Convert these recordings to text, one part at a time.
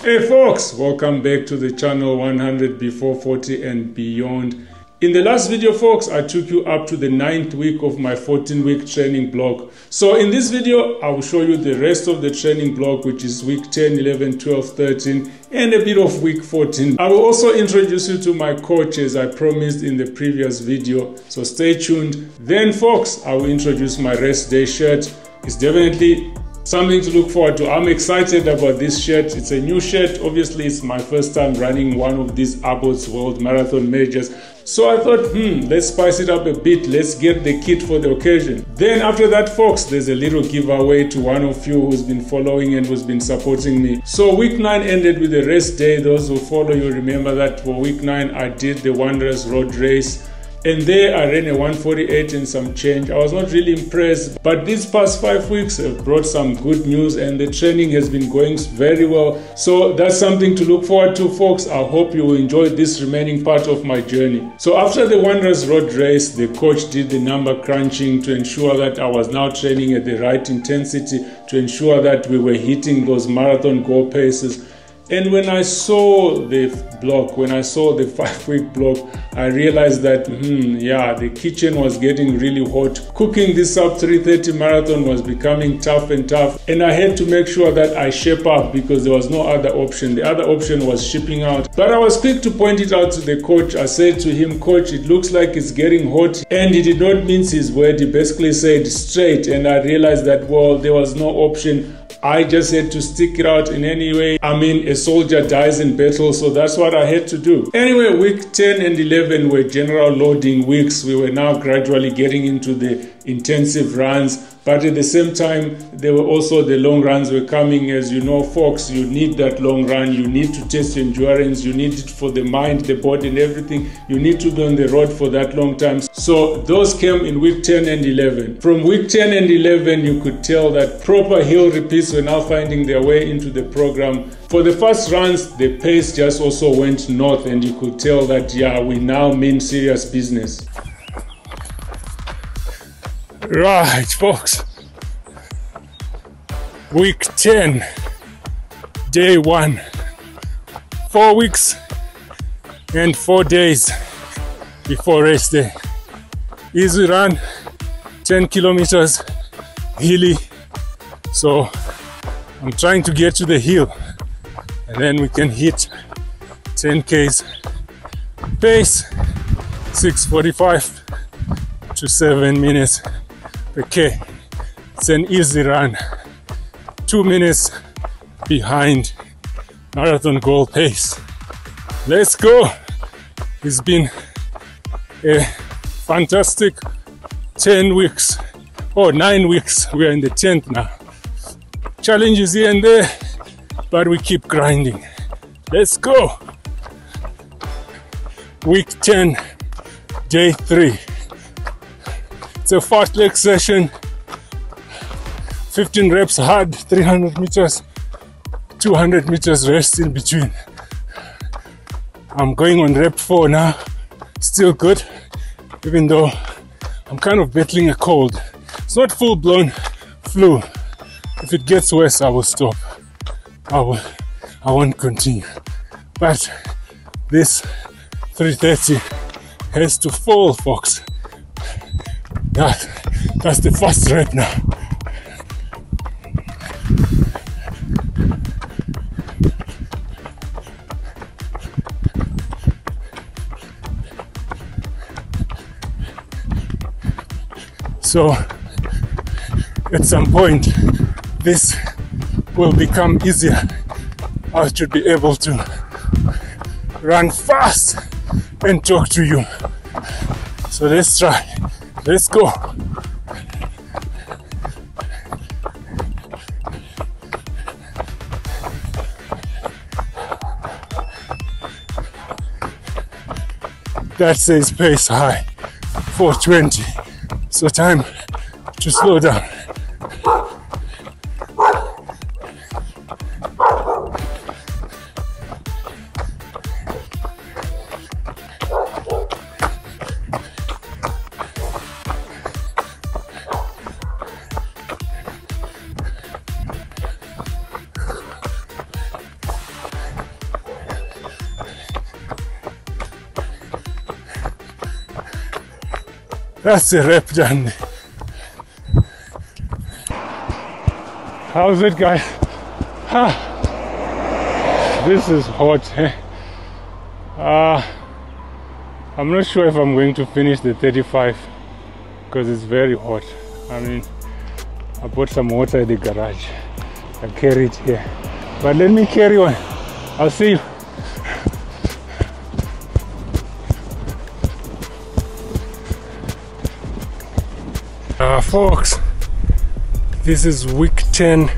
Hey folks, welcome back to the channel 100 before 40 and beyond. In the last video folks, I took you up to the 9th week of my 14-week training block. So in this video, I will show you the rest of the training block, which is week 10, 11, 12, 13, and a bit of week 14. I will also introduce you to my coach as I promised in the previous video, so stay tuned. Then folks, I will introduce my rest day shirt. It's definitely something to look forward to. I'm excited about this shirt. It's a new shirt. Obviously, it's my first time running one of these Abbott's World Marathon Majors. So I thought, let's spice it up a bit. Let's get the kit for the occasion. Then after that, folks, there's a little giveaway to one of you who's been following and who's been supporting me. So week 9 ended with a rest day. Those who follow you remember that for week 9, I did the Wanderers Road Race. And there I ran a 148 and some change. I was not really impressed, but these past 5 weeks have brought some good news and the training has been going very well. So that's something to look forward to, folks. I hope you will enjoy this remaining part of my journey. So after the Wanderers Road Race, the coach did the number crunching to ensure that I was now training at the right intensity, to ensure that we were hitting those marathon goal paces. And when I saw the block, when I saw the 5-week block, I realized that, the kitchen was getting really hot. Cooking this sub 330 marathon was becoming tough and tough. And I had to make sure that I shape up because there was no other option. The other option was shipping out. But I was quick to point it out to the coach. I said to him, "Coach, it looks like it's getting hot." And he did not mince his word. He basically said straight. And I realized that, well, there was no option. I just had to stick it out in any way. I mean, a soldier dies in battle, so that's what I had to do. Anyway, week 10 and 11 were general loading weeks. We were now gradually getting into the intensive runs, but at the same time, there were also the long runs were coming. As you know, folks, you need that long run. You need to test endurance. You need it for the mind, the body, and everything. You need to be on the road for that long time. So those came in week 10 and 11. From week 10 and 11, you could tell that proper hill repeats were now finding their way into the program. For the first runs, the pace just also went north, and you could tell that, we now mean serious business. Right, folks. Week 10, day 1. 4 weeks and 4 days before race day. Easy run, 10 kilometers, hilly. So I'm trying to get to the hill and then we can hit 10 Ks pace, 6:45 to 7 minutes per K. It's an easy run, 2 minutes behind marathon goal pace. Let's go. It's been a fantastic 10 weeks, 9 weeks. We are in the 10th now. Challenges here and there, but we keep grinding. Let's go. Week 10, day 3. It's a fast leg session, 15 reps hard, 300 meters, 200 meters rest in between. I'm going on rep 4 now, still good, even though I'm kind of battling a cold. It's not full-blown flu. If it gets worse, I will stop. I won't continue. But this 330 has to fall, folks. That's the first rep now. So at some point this will become easier. I should be able to run fast and talk to you. So let's try. Let's go. That says pace high, 4:20. So time to slow down. That's a rep done. How's it, guys? This is hot. I'm not sure if I'm going to finish the 35 because it's very hot. I mean, I bought some water at the garage. I carry it here. But let me carry on. I'll see you. Folks, this is week 10,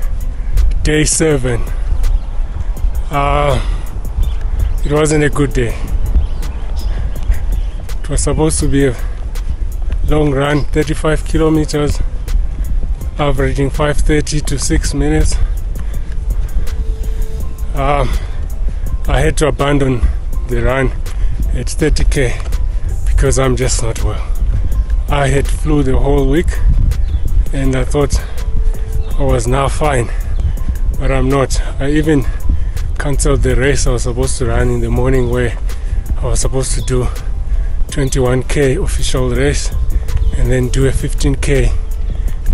day 7. It wasn't a good day. It was supposed to be a long run, 35 kilometers, averaging 5:30 to 6 minutes. I had to abandon the run at 30k because I'm just not well. I had flu the whole week and I thought I was now fine, but I'm not. I even cancelled the race I was supposed to run in the morning, where I was supposed to do 21k official race and then do a 15k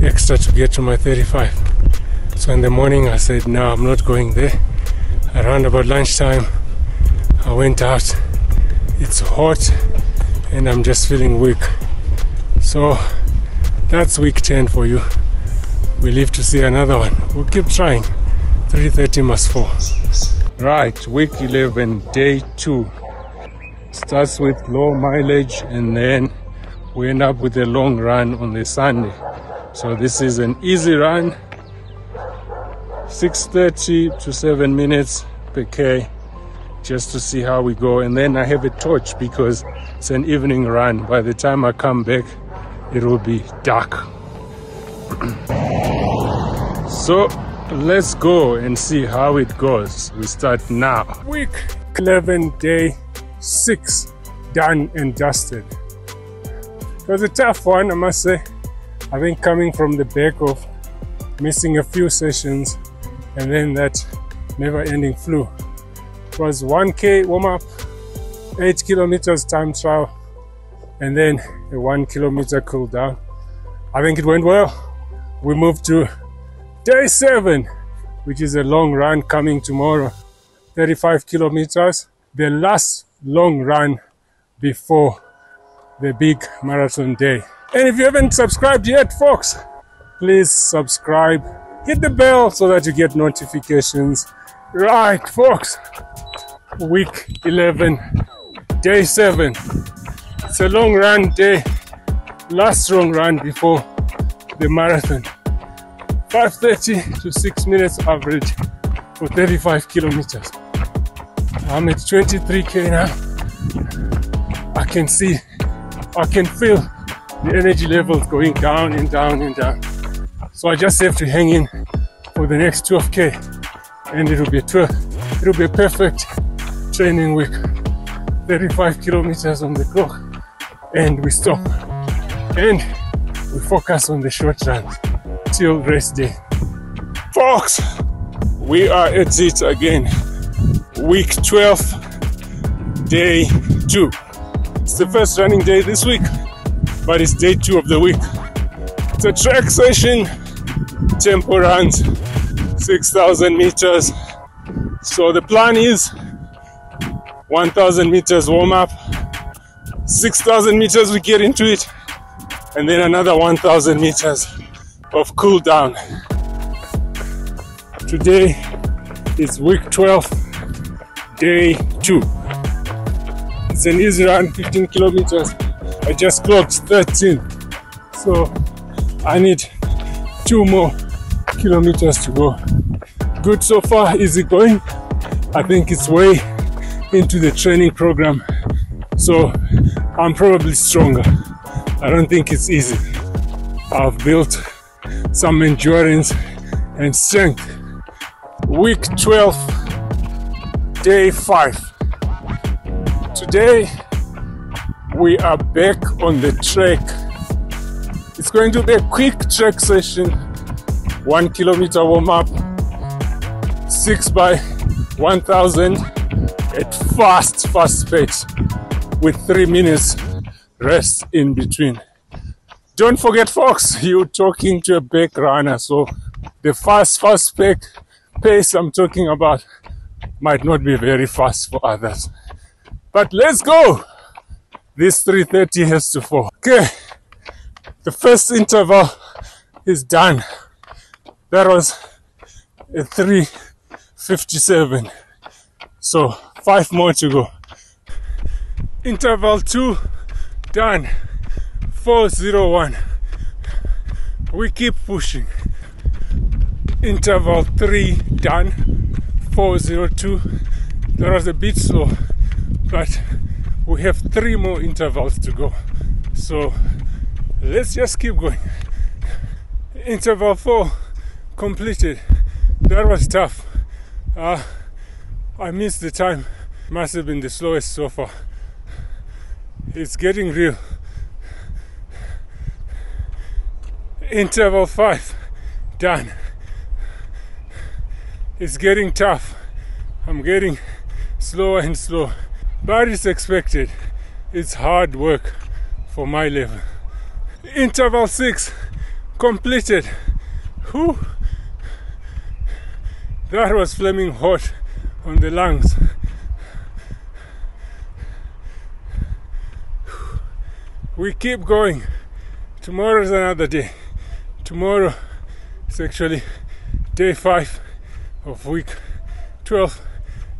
extra to get to my 35. So in the morning I said, no, I'm not going there. Around about lunchtime I went out. It's hot and I'm just feeling weak. So that's week 10 for you. We live to see another one. We'll keep trying. 3:30 must fall. Right, week 11, day 2. Starts with low mileage and then we end up with a long run on the Sunday. So this is an easy run, 6:30 to 7 minutes per K, just to see how we go. And then I have a torch because it's an evening run. By the time I come back, it will be dark. So let's go and see how it goes. We start now. Week 11, day 6, done and dusted. It was a tough one, I must say. I think coming from the back of missing a few sessions and then that never-ending flu. It was 1k warm-up, 8 kilometers time trial, and then a 1 kilometer cool down. I think it went well. We moved to day 7, which is a long run coming tomorrow, 35 kilometers, the last long run before the big marathon day. And if you haven't subscribed yet, folks, please subscribe, hit the bell so that you get notifications. Right, folks, week 11, day 7. It's a long run day, last long run before the marathon. 5:30 to 6 minutes average for 35 kilometers. I'm at 23k now. I can see, I can feel the energy levels going down and down and down. So I just have to hang in for the next 12k and it'll be a perfect training week. 35 kilometers on the clock and we stop and we focus on the short runs till race day. Folks, we are at it again. Week 12, day 2. It's the first running day this week, but it's day 2 of the week. It's a track session, tempo runs, 6,000 meters. So the plan is 1,000 meters warm up, 6,000 meters we get into it, and then another 1,000 meters of cool down. Today is week 12, day 2. It's an easy run, 15 kilometers. I just clocked 13, so I need 2 more kilometers to go. Good so far, easy going. I think it's way into the training program, so I'm probably stronger. I don't think it's easy. I've built some endurance and strength. Week 12, day 5. Today we are back on the track. It's going to be a quick track session, 1 kilometer warm up, 6 by 1,000 at fast pace with 3 minutes rest in between. Don't forget, folks, you're talking to a back runner, so the fast pace I'm talking about might not be very fast for others. But let's go! This 3:30 has to fall. Okay, the first interval is done. That was a 3:57. So 5 more to go. Interval 2 done. 4:01. We keep pushing. Interval 3 done. 4:02. That was a bit slow, but we have 3 more intervals to go. So let's just keep going. Interval 4 completed. That was tough. I missed the time. Must have been the slowest so far. It's getting real. Interval 5 done. It's getting tough. I'm getting slower and slower, but it's expected. It's hard work for my level. Interval 6 completed. Whew. That was flaming hot on the lungs. We keep going. Tomorrow is another day. Tomorrow is actually day 5 of week 12.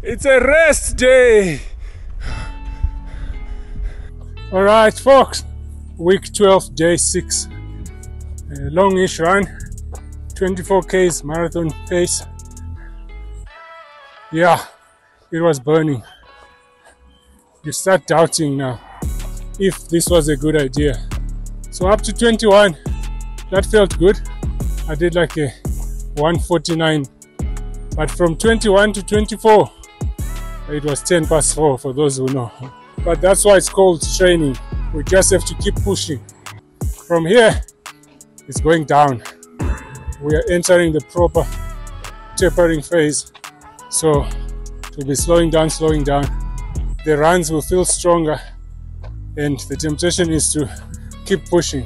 It's a rest day. All right, folks. Week 12, day 6. A longish run, 24 Ks marathon pace. Yeah, it was burning. You start doubting now if this was a good idea. So up to 21, that felt good. I did like a 1:49, but from 21 to 24, it was 10 past 4 for those who know. But that's why it's called training. We just have to keep pushing. From here, it's going down. We are entering the proper tapering phase. So it will be slowing down. The runs will feel stronger, and the temptation is to keep pushing.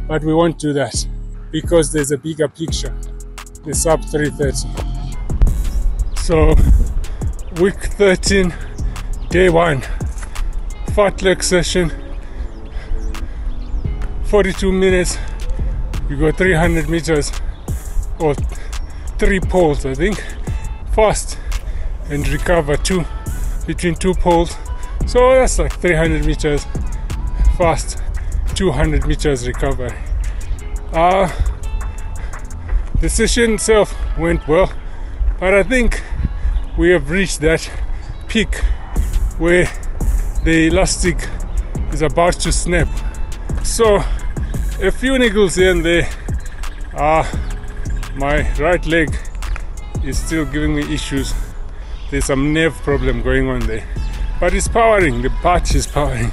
But we won't do that because there's a bigger picture, the sub 3:30. So week 13, day 1, fartlek session, 42 minutes. You go 300 meters or 3 poles, I think, fast, and recover between 2 poles. So that's like 300 meters fast, 200 meters recovery. The session itself went well, but I think we have reached that peak where the elastic is about to snap. So a few niggles here and there. My right leg is still giving me issues. There's some nerve problem going on there, but it's powering. The butt is powering,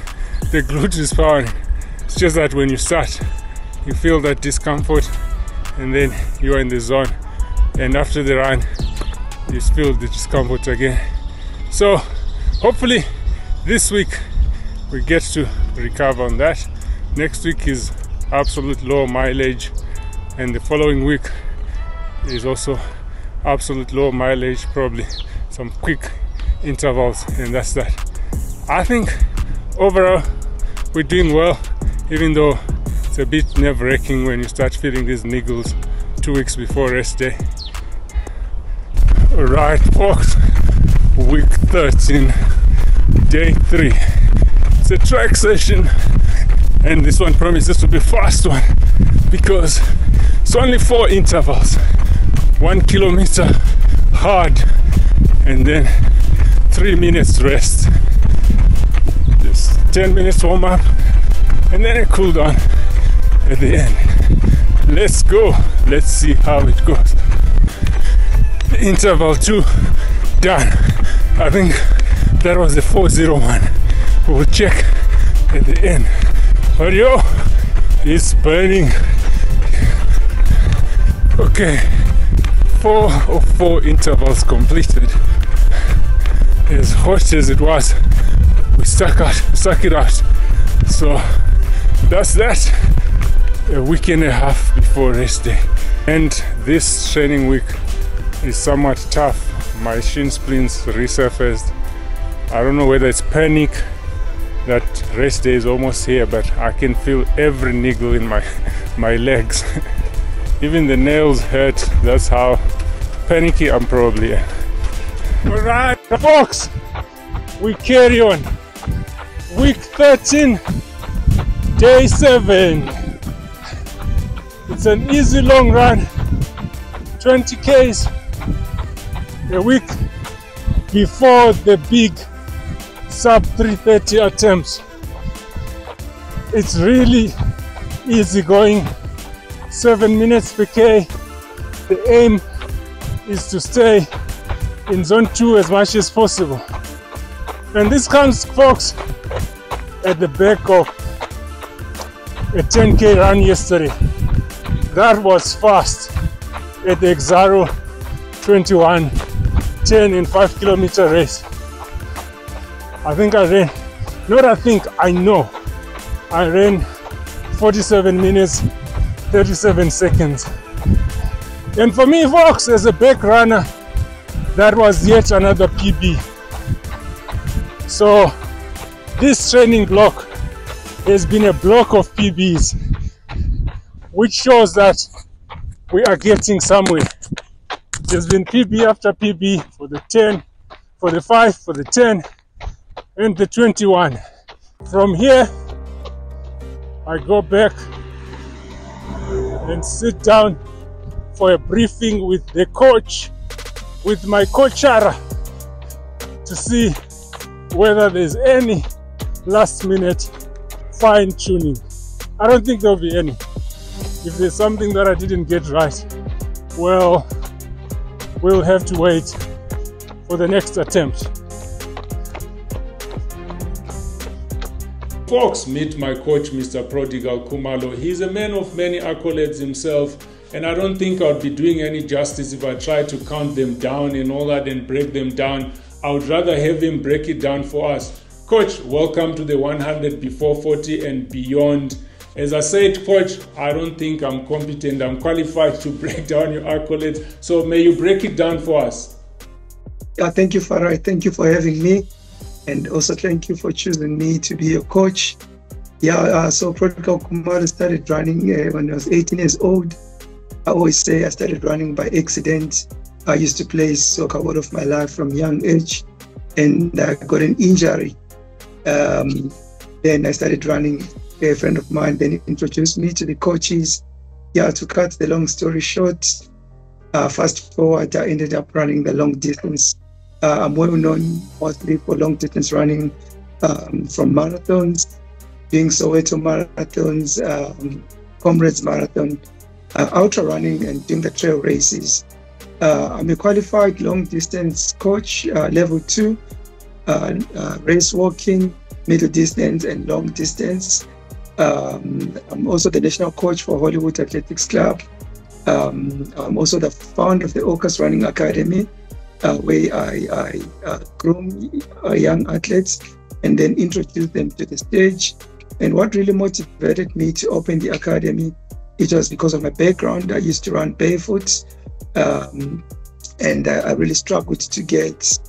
the glute is powering. It's just that when you start, you feel that discomfort, and then you are in the zone, and after the run you feel the discomfort again. So hopefully this week we get to recover on that. Next week is absolute low mileage, and the following week is also absolute low mileage, probably some quick intervals, and that's that. I think overall we're doing well, even though it's a bit nerve-wracking when you start feeling these niggles 2 weeks before rest day. Alright folks, week 13, day 3. It's a track session, and this one promises to be a fast one because it's only 4 intervals, 1 kilometer hard, and then 3 minutes rest. Just 10 minutes warm up, and then a cool down at the end. Let's go. Let's see how it goes. Interval 2 done. I think that was the 4:01. We'll check at the end. But yo, it's burning. Okay, 4 of 4 intervals completed. As hot as it was, we stuck it out. So that's that. a week and a half before race day, and this training week is somewhat tough. My shin splints resurfaced. I don't know whether it's panic that race day is almost here, but I can feel every niggle in my legs. Even the nails hurt. That's how panicky I'm probably. Alright folks, we carry on. Week 13, day 7. It's an easy long run, 20 Ks a week before the big sub 330 attempts. It's really easy going, 7 minutes per K. The aim is to stay in zone 2 as much as possible. And this comes, folks, at the back of a 10K run yesterday. That was fast at the Exaro 21 10 and 5 kilometer race. I know I ran 47 minutes 37 seconds. And for me, folks, as a back runner, that was yet another PB. So this training block has been a block of PBs, which shows that we are getting somewhere. There's been PB after PB for the 10, for the 5, for the 10, and the 21. From here, I go back and sit down for a briefing with the coach, with my coachara, to see whether there's any last minute fine tuning. I don't think there'll be any. If there's something that I didn't get right, well, we'll have to wait for the next attempt. Folks, meet my coach, Mr. Prodigal Kumalo. He's a man of many accolades himself, and I don't think I'd be doing any justice if I tried to count them down and all that and break them down. I would rather have him break it down for us. Coach, welcome to the 100 before 40 and beyond. As I said, Coach, I don't think I'm competent. I'm qualified to break down your accolades. So may you break it down for us. Yeah, thank you, Farah. Thank you for having me. And also thank you for choosing me to be your coach. Yeah, so Prodigal Kumalo started running when I was 18 years old. I always say I started running by accident. I used to play soccer all of my life from young age, and I got an injury. Then I started running. A friend of mine then introduced me to the coaches. Yeah, to cut the long story short, fast forward, I ended up running the long distance. I'm well known mostly for long distance running, from marathons, doing Soweto marathons, Comrades marathon, ultra running, and doing the trail races. I'm a qualified long distance coach, level 2, race walking, middle distance, and long distance. I'm also the national coach for Hollywood Athletics Club. I'm also the founder of the Orcas Running Academy, where I groom young athletes and then introduce them to the stage. And what really motivated me to open the academy, it was because of my background. I used to run barefoot, and I really struggled to get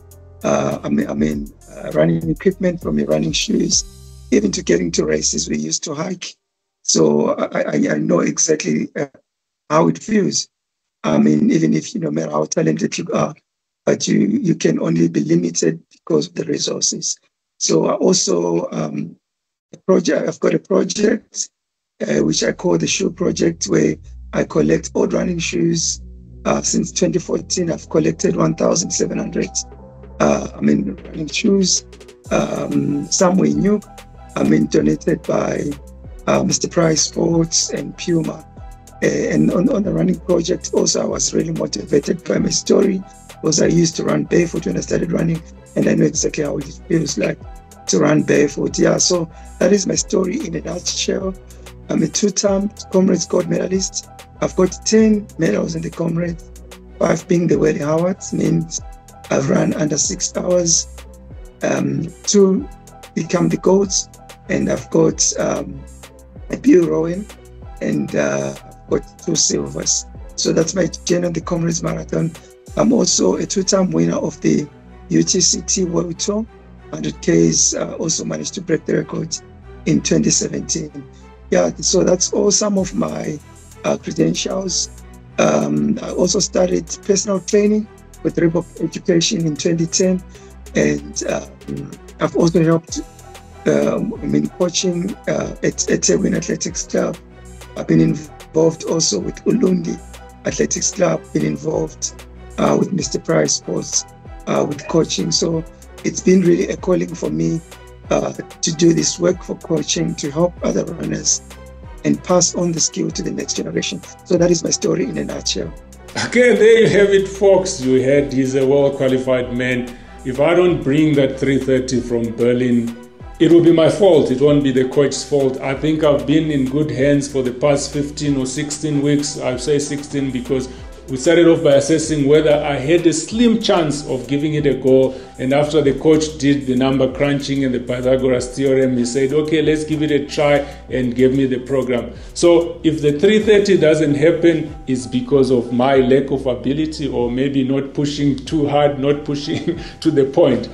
running equipment from your running shoes, even to getting to races. We used to hike, so I know exactly how it feels. Even if no matter how talented you are, but you can only be limited because of the resources. So I also I've got a project which I call the Shoe Project, where I collect old running shoes. Since 2014, I've collected 1,700 running shoes. Some were new, donated by Mr. Price Sports and Puma. And on the running project, also, I was really motivated by my story, because I used to run barefoot when I started running, and I know exactly how it feels like to run barefoot. Yeah, so that is my story in a nutshell. I'm a 2-time Comrades gold medalist. I've got 10 medals in the Comrades, 5 being the Welly Howards, means I've run under 6 hours, 2 become the golds, and I've got a Bill Rowan, and I've got 2 silvers. So that's my journey on the Comrades Marathon. I'm also a 2-time winner of the UTCT World Tour. 100Ks, also managed to break the record in 2017. Yeah, so that's all some of my credentials. I also started personal training with Reebok Education in 2010, and I've also helped coaching at Win Athletics Club. I've been involved also with Ulundi Athletics Club, been involved with Mr. Price Sports with coaching. So it's been really a calling for me to do this work for coaching, to help other runners and pass on the skill to the next generation. So that is my story in a nutshell. Okay, there you have it, folks. You heard he's a well-qualified man. If I don't bring that 3:30 from Berlin, it will be my fault. It won't be the coach's fault. I think I've been in good hands for the past 15 or 16 weeks. I say 16 because we started off by assessing whether I had a slim chance of giving it a go. And after the coach did the number crunching and the Pythagoras theorem, he said, okay, let's give it a try, and gave me the program. So if the 3:30 doesn't happen, it's because of my lack of ability, or maybe not pushing too hard, not pushing to the point.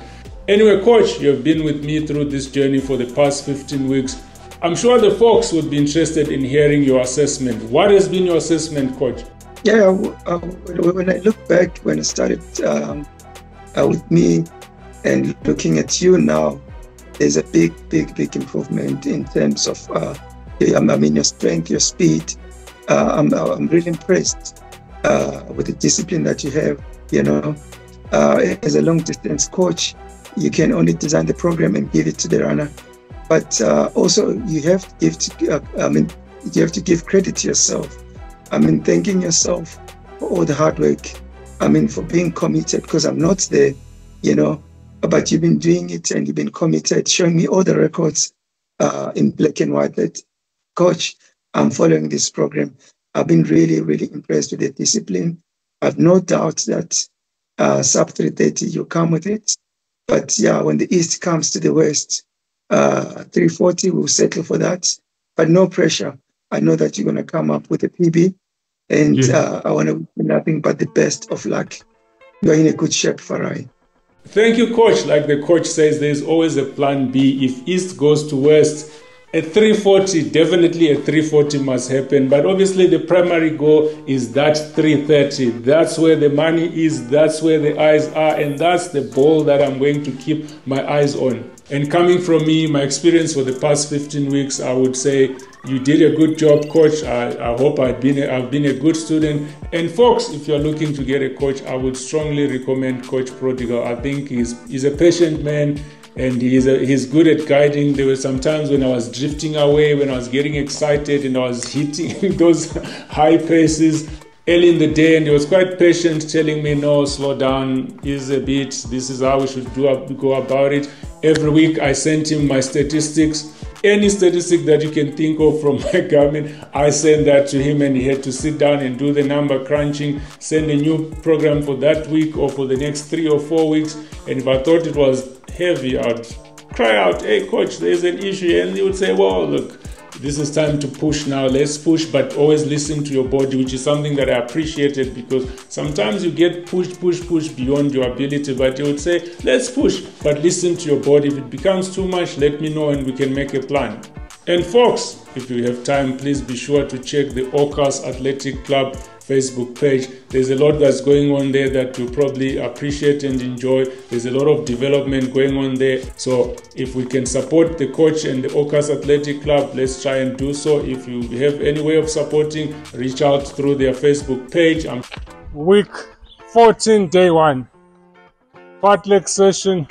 Anyway, coach, you have been with me through this journey for the past 15 weeks. I'm sure the folks would be interested in hearing your assessment. What has been your assessment, coach? Yeah, when I look back, when I started with me and looking at you now, there's a big improvement in terms of your strength, your speed. I'm really impressed with the discipline that you have. You know, as a long distance coach, you can only design the program and give it to the runner, but also you have to give credit to yourself. Thanking yourself for all the hard work. For being committed, because I'm not there, but you've been doing it and you've been committed, showing me all the records in black and white that, coach, I'm following this program. I've been really impressed with the discipline. I've no doubt that sub 3:30, you come with it. But yeah, when the East comes to the West, 3:40, we'll settle for that. But no pressure. I know that you're going to come up with a PB. And I want to wish you nothing but the best of luck. You're in a good shape, Farai. Thank you, coach. Like the coach says, there's always a plan B. If East goes to West, a 3:40, definitely a 3:40 must happen. But obviously the primary goal is that 3:30. That's where the money is. That's where the eyes are. And that's the ball that I'm going to keep my eyes on. And coming from me, my experience for the past 15 weeks, I would say you did a good job, coach. I hope I've been a good student. And folks, if you're looking to get a coach, I would strongly recommend Coach Prodigal. I think he's a patient man, and he's good at guiding. There were some times when I was drifting away, when I was getting excited and I was hitting those high paces early in the day, and he was quite patient, telling me, no, slow down, ease a bit, this is how we should go about it. Every week I sent him my statistics. Any statistic that you can think of from my Garmin, I sent that to him, and he had to sit down and do the number crunching, send a new program for that week or for the next 3 or 4 weeks. And if I thought it was heavy, I'd cry out, hey coach, there's an issue. And he would say, well, look, this is time to push now, let's push, but always listen to your body, which is something that I appreciated, because sometimes you get pushed beyond your ability, but you would say, let's push, but listen to your body. If it becomes too much, let me know and we can make a plan. And folks, if you have time, please be sure to check the Okas Athletic Club Facebook page. There's a lot that's going on there that you'll probably appreciate and enjoy. There's a lot of development going on there. So if we can support the coach and the Okas Athletic Club, let's try and do so. If you have any way of supporting, reach out through their Facebook page. Week 14, day 1. Fartlek session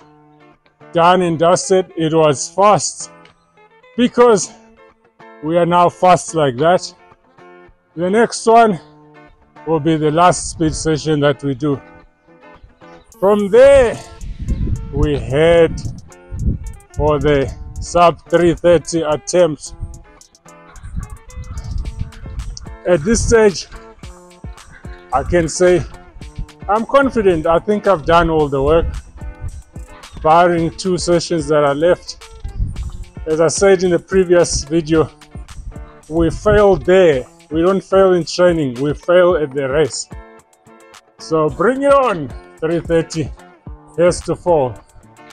done and dusted. It was fast because we are now fast like that. The next one will be the last speed session that we do. From there, we head for the sub 3:30 attempt. At this stage, I can say I'm confident. I think I've done all the work, barring 2 sessions that are left. As I said in the previous video, we fail there. We don't fail in training, we fail at the race. So bring it on, 3:30, has to fall.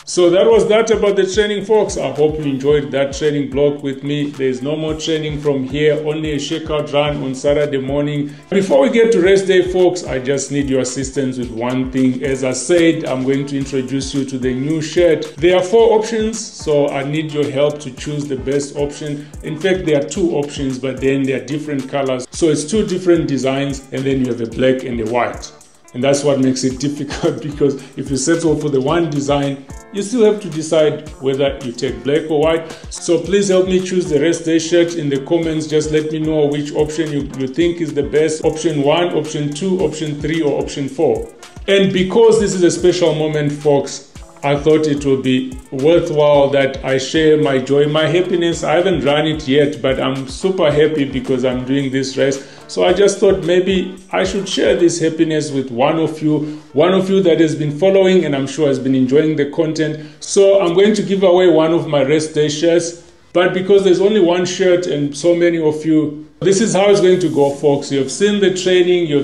So that was that about the training, folks. I hope you enjoyed that training block with me. There's no more training from here, only a shakeout run on Saturday morning. Before we get to rest day, folks, I just need your assistance with one thing. As I said, I'm going to introduce you to the new shirt. There are 4 options, so I need your help to choose the best option. In fact, there are 2 options, but then they are different colors. So it's 2 different designs, and then you have a black and a white. And that's what makes it difficult, because if you settle for the one design, you still have to decide whether you take black or white. So please help me choose the rest day shirt in the comments. Just let me know which option you think is the best. Option 1, option 2, option 3, or option 4. And because this is a special moment, folks, I thought it would be worthwhile that I share my joy, my happiness. I haven't run it yet, but I'm super happy because I'm doing this race. So I just thought maybe I should share this happiness with one of you that has been following and I'm sure has been enjoying the content. So I'm going to give away one of my rest day shirts, but because there's only one shirt and so many of you, this is how it's going to go, folks. You have seen the training, you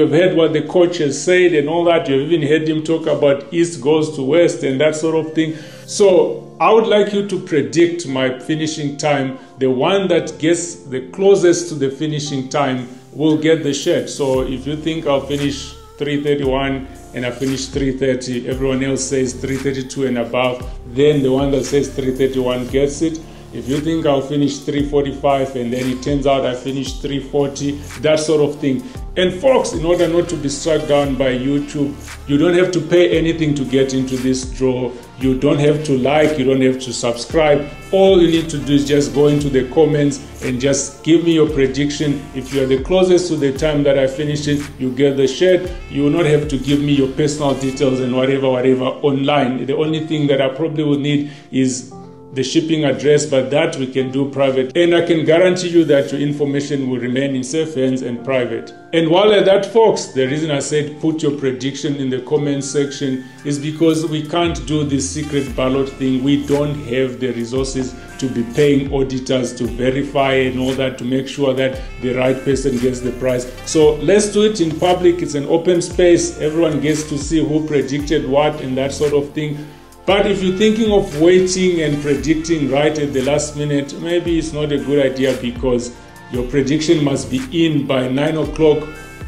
have heard what the coach has said and all that. You've even heard him talk about East goes to West and that sort of thing. So I would like you to predict my finishing time. The one that gets the closest to the finishing time will get the shirt. So if you think I'll finish 3:31 and I finish 3:30, everyone else says 3:32 and above, then the one that says 3:31 gets it. If you think I'll finish 3:45 and then it turns out I finished 3:40, that sort of thing. And folks, in order not to be struck down by YouTube, you don't have to pay anything to get into this draw. You don't have to like, you don't have to subscribe. All you need to do is just go into the comments and just give me your prediction. If you are the closest to the time that I finish it, you get the shirt. You will not have to give me your personal details and whatever online. The only thing that I probably will need is the shipping address, but that we can do private. And I can guarantee you that your information will remain in safe hands and private. And while at that, folks, the reason I said put your prediction in the comment section is because we can't do this secret ballot thing. We don't have the resources to be paying auditors to verify and all that, to make sure that the right person gets the prize. So let's do it in public. It's an open space. Everyone gets to see who predicted what and that sort of thing. But if you're thinking of waiting and predicting right at the last minute, maybe it's not a good idea, because your prediction must be in by 9 o'clock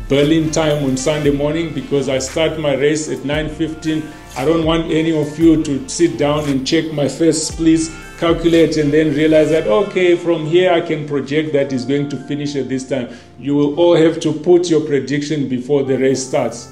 Berlin time on Sunday morning, because I start my race at 9:15. I don't want any of you to sit down and check my first splits, calculate, and then realize that, okay, from here I can project that it's going to finish at this time. You will all have to put your prediction before the race starts.